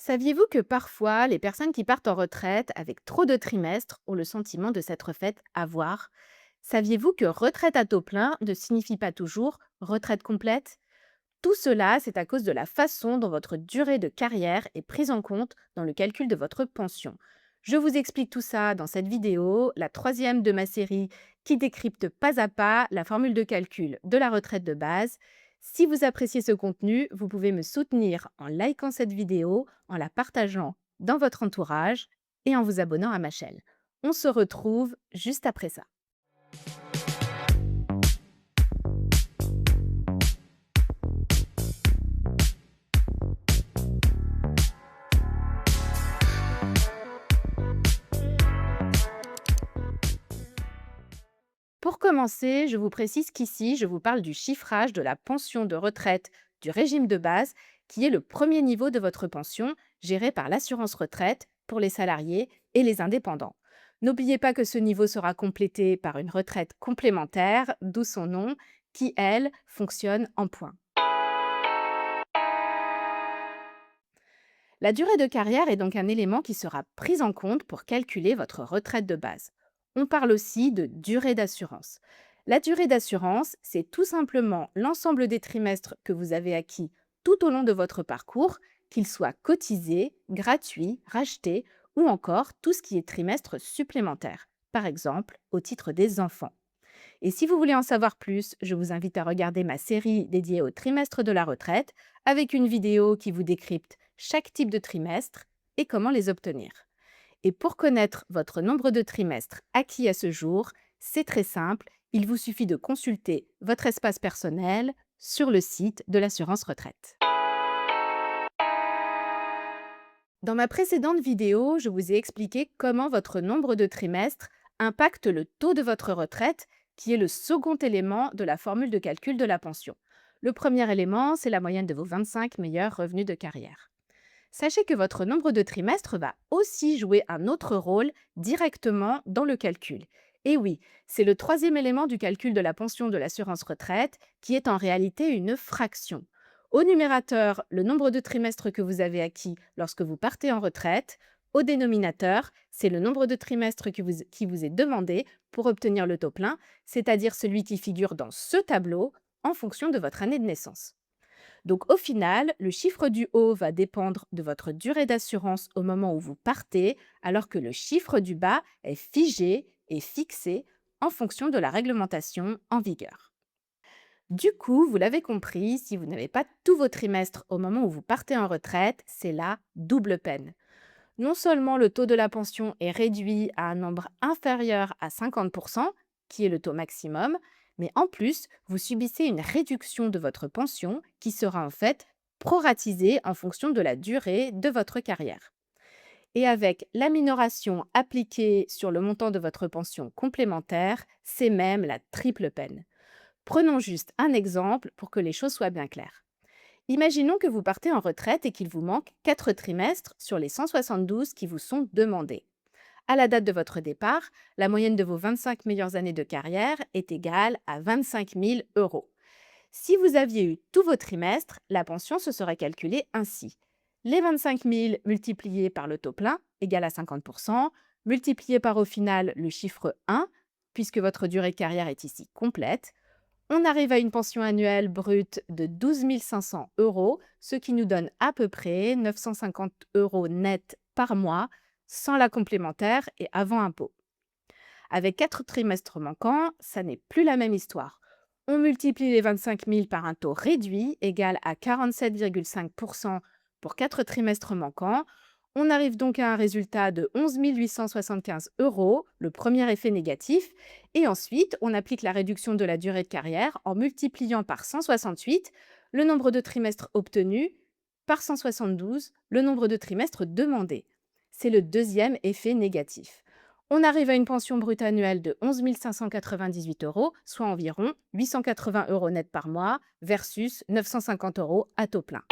Saviez-vous que parfois, les personnes qui partent en retraite avec trop de trimestres ont le sentiment de s'être fait avoir? Saviez-vous que retraite à taux plein ne signifie pas toujours retraite complète? Tout cela, c'est à cause de la façon dont votre durée de carrière est prise en compte dans le calcul de votre pension. Je vous explique tout ça dans cette vidéo, la troisième de ma série qui décrypte pas à pas la formule de calcul de la retraite de base. Si vous appréciez ce contenu, vous pouvez me soutenir en likant cette vidéo, en la partageant dans votre entourage et en vous abonnant à ma chaîne. On se retrouve juste après ça. Pour commencer, je vous précise qu'ici, je vous parle du chiffrage de la pension de retraite du régime de base, qui est le premier niveau de votre pension, géré par l'assurance retraite pour les salariés et les indépendants. N'oubliez pas que ce niveau sera complété par une retraite complémentaire, d'où son nom, qui, elle, fonctionne en points. La durée de carrière est donc un élément qui sera pris en compte pour calculer votre retraite de base. On parle aussi de durée d'assurance. La durée d'assurance, c'est tout simplement l'ensemble des trimestres que vous avez acquis tout au long de votre parcours, qu'ils soient cotisés, gratuits, rachetés ou encore tout ce qui est trimestre supplémentaire, par exemple au titre des enfants. Et si vous voulez en savoir plus, je vous invite à regarder ma série dédiée au trimestre de la retraite avec une vidéo qui vous décrypte chaque type de trimestre et comment les obtenir. Et pour connaître votre nombre de trimestres acquis à ce jour, c'est très simple, il vous suffit de consulter votre espace personnel sur le site de l'assurance retraite. Dans ma précédente vidéo, je vous ai expliqué comment votre nombre de trimestres impacte le taux de votre retraite, qui est le second élément de la formule de calcul de la pension. Le premier élément, c'est la moyenne de vos 25 meilleurs revenus de carrière. Sachez que votre nombre de trimestres va aussi jouer un autre rôle directement dans le calcul. Et oui, c'est le troisième élément du calcul de la pension de l'assurance retraite, qui est en réalité une fraction. Au numérateur, le nombre de trimestres que vous avez acquis lorsque vous partez en retraite. Au dénominateur, c'est le nombre de trimestres qui vous est demandé pour obtenir le taux plein, c'est-à-dire celui qui figure dans ce tableau en fonction de votre année de naissance. Donc au final, le chiffre du haut va dépendre de votre durée d'assurance au moment où vous partez, alors que le chiffre du bas est figé et fixé en fonction de la réglementation en vigueur. Du coup, vous l'avez compris, si vous n'avez pas tous vos trimestres au moment où vous partez en retraite, c'est la double peine. Non seulement le taux de la pension est réduit à un nombre inférieur à 50%, qui est le taux maximum, mais en plus, vous subissez une réduction de votre pension qui sera en fait proratisée en fonction de la durée de votre carrière. Et avec la minoration appliquée sur le montant de votre pension complémentaire, c'est même la triple peine. Prenons juste un exemple pour que les choses soient bien claires. Imaginons que vous partez en retraite et qu'il vous manque 4 trimestres sur les 172 qui vous sont demandés. À la date de votre départ, la moyenne de vos 25 meilleures années de carrière est égale à 25 000 euros. Si vous aviez eu tous vos trimestres, la pension se serait calculée ainsi. Les 25 000 multipliés par le taux plein, égal à 50%, multiplié par au final le chiffre 1, puisque votre durée de carrière est ici complète, on arrive à une pension annuelle brute de 12 500 euros, ce qui nous donne à peu près 950 euros net par mois, sans la complémentaire et avant impôt. Avec 4 trimestres manquants, ça n'est plus la même histoire. On multiplie les 25 000 par un taux réduit, égal à 47,5% pour 4 trimestres manquants. On arrive donc à un résultat de 11 875 euros, le premier effet négatif, et ensuite on applique la réduction de la durée de carrière en multipliant par 168 le nombre de trimestres obtenus, par 172 le nombre de trimestres demandés. C'est le deuxième effet négatif. On arrive à une pension brute annuelle de 11 598 euros, soit environ 880 euros net par mois, versus 950 euros à taux plein.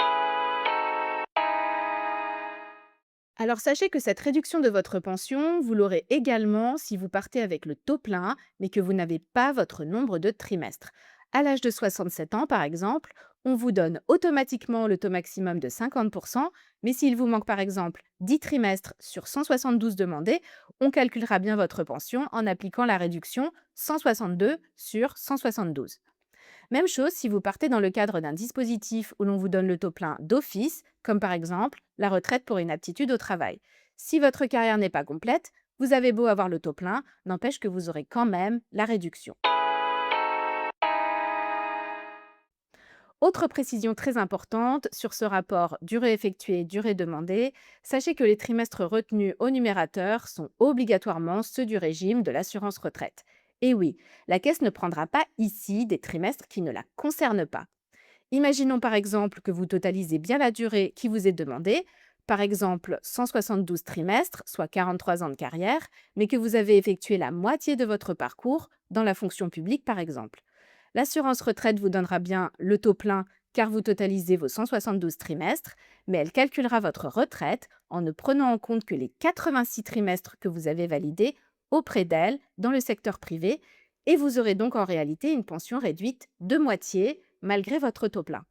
Alors sachez que cette réduction de votre pension, vous l'aurez également si vous partez avec le taux plein, mais que vous n'avez pas votre nombre de trimestres. À l'âge de 67 ans, par exemple, On vous donne automatiquement le taux maximum de 50%, mais s'il vous manque par exemple 10 trimestres sur 172 demandés, on calculera bien votre pension en appliquant la réduction 162 sur 172. Même chose si vous partez dans le cadre d'un dispositif où l'on vous donne le taux plein d'office, comme par exemple la retraite pour inaptitude au travail. Si votre carrière n'est pas complète, vous avez beau avoir le taux plein, n'empêche que vous aurez quand même la réduction. Autre précision très importante sur ce rapport durée effectuée, durée demandée, sachez que les trimestres retenus au numérateur sont obligatoirement ceux du régime de l'assurance retraite. Et oui, la caisse ne prendra pas ici des trimestres qui ne la concernent pas. Imaginons par exemple que vous totalisez bien la durée qui vous est demandée, par exemple 172 trimestres, soit 43 ans de carrière, mais que vous avez effectué la moitié de votre parcours dans la fonction publique par exemple. L'assurance retraite vous donnera bien le taux plein car vous totalisez vos 172 trimestres, mais elle calculera votre retraite en ne prenant en compte que les 86 trimestres que vous avez validés auprès d'elle dans le secteur privé et vous aurez donc en réalité une pension réduite de moitié malgré votre taux plein.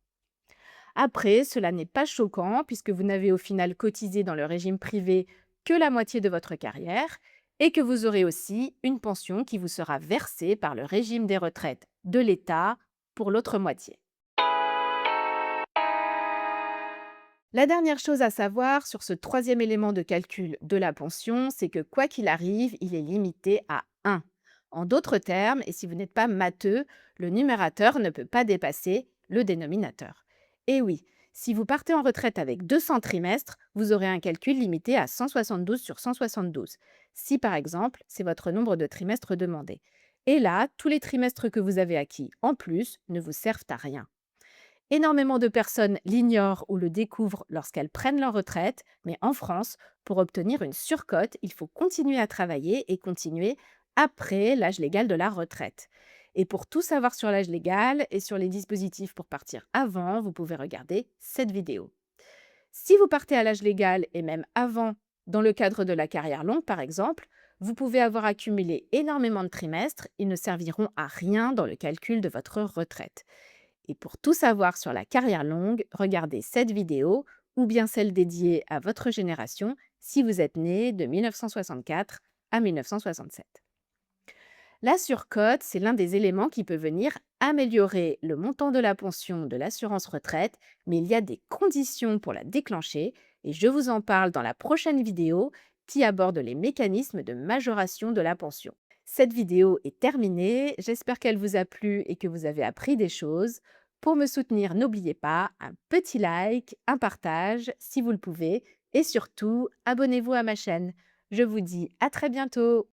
Après, cela n'est pas choquant puisque vous n'avez au final cotisé dans le régime privé que la moitié de votre carrière et que vous aurez aussi une pension qui vous sera versée par le régime des retraites de l'État pour l'autre moitié. La dernière chose à savoir sur ce troisième élément de calcul de la pension, c'est que quoi qu'il arrive, il est limité à 1. En d'autres termes, et si vous n'êtes pas matheux, le numérateur ne peut pas dépasser le dénominateur. Et oui, si vous partez en retraite avec 200 trimestres, vous aurez un calcul limité à 172 sur 172, si par exemple c'est votre nombre de trimestres demandé. Et là, tous les trimestres que vous avez acquis en plus ne vous servent à rien. Énormément de personnes l'ignorent ou le découvrent lorsqu'elles prennent leur retraite, mais en France, pour obtenir une surcote, il faut continuer à travailler et continuer après l'âge légal de la retraite. Et pour tout savoir sur l'âge légal et sur les dispositifs pour partir avant, vous pouvez regarder cette vidéo. Si vous partez à l'âge légal et même avant, dans le cadre de la carrière longue par exemple, vous pouvez avoir accumulé énormément de trimestres, ils ne serviront à rien dans le calcul de votre retraite. Et pour tout savoir sur la carrière longue, regardez cette vidéo ou bien celle dédiée à votre génération si vous êtes né de 1964 à 1967. La surcote, c'est l'un des éléments qui peut venir améliorer le montant de la pension de l'assurance retraite, mais il y a des conditions pour la déclencher et je vous en parle dans la prochaine vidéo qui aborde les mécanismes de majoration de la pension. Cette vidéo est terminée, j'espère qu'elle vous a plu et que vous avez appris des choses. Pour me soutenir, n'oubliez pas un petit like, un partage si vous le pouvez et surtout abonnez-vous à ma chaîne. Je vous dis à très bientôt.